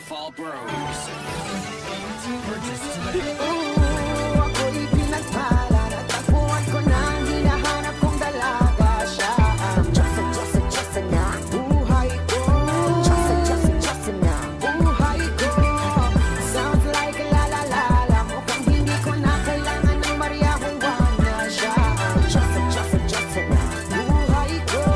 Fall Bros. Purchase today. Ako'y pinagpala, natagpuan ko na ang hinahanap kong dalaga. Siya ang Diyosa na buhay ko. Diyosa na buhay ko. Sounds like la la la la. Mukhang hindi ko na kailangan ng Maria Juana. Siya ang Diyosa na buhay ko.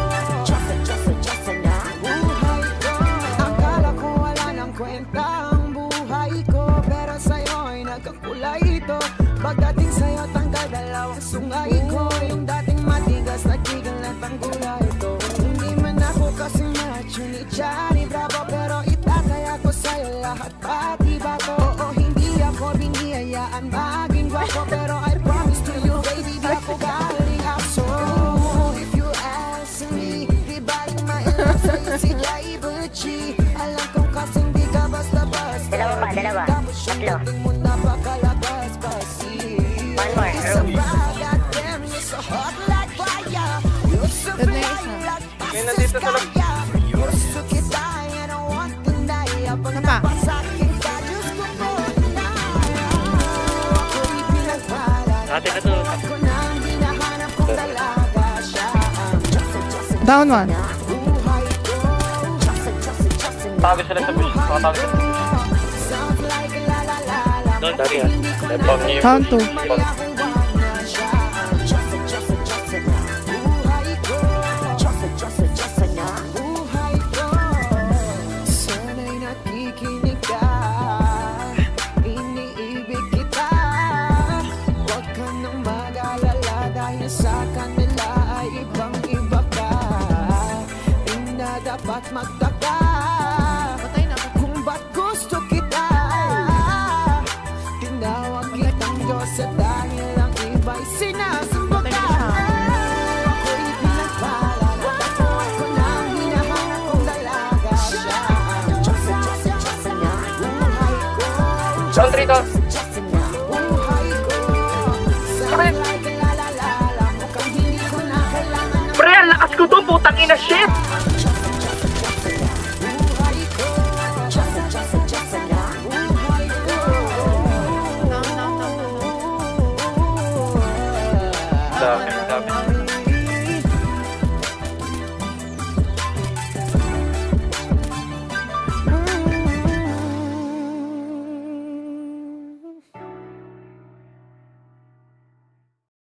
Diyosa na buhay ko. Akala ko wala nang kwenta ang buhay ko, pero sa'yo'y nagkakulay ito. Pagdating sa'yo, tanggal dalawang sungay ko. Yung dating matigas, nagtigal na tanggula ito. Hindi man ako kasi macho ni Johnny Bravo, pero itataya ko sa'yo lahat, pati ba to? Oo, hindi ako biniyayaan maging guwapo, pero I promise to you, baby, di ako galing aso. If you ask me, di baling mailang sa'yo si Jai Butchie. Alam kong kasing di ka basta-basta. Dalawa. Tatlo. One more. May nandito sa loob. Apa? Atin na to. Down one. Tawag sila sa bush. Tawag sila. Doon, dari ha. Down two. Sana'y nakikinig ka, iniibig kita. Huwag ka nang mag-alala dahil sa kanila ay ibang-iba ka. Di na dapat magtaka kung ba't gusto kita. Tinawag kitang Diyosa dahil ang iba'y sinasamba ka. Ako'y pinagpala, natagpuan ko na ang hinahanap kong dalaga. Siya ang Diyosa na buhay ko. Down 3 to. Diyosa na buhay ko. Sound like la la la la. Mukhang hindi ko na kailangan ng Pre, ang lakas ko to, putang ina shit!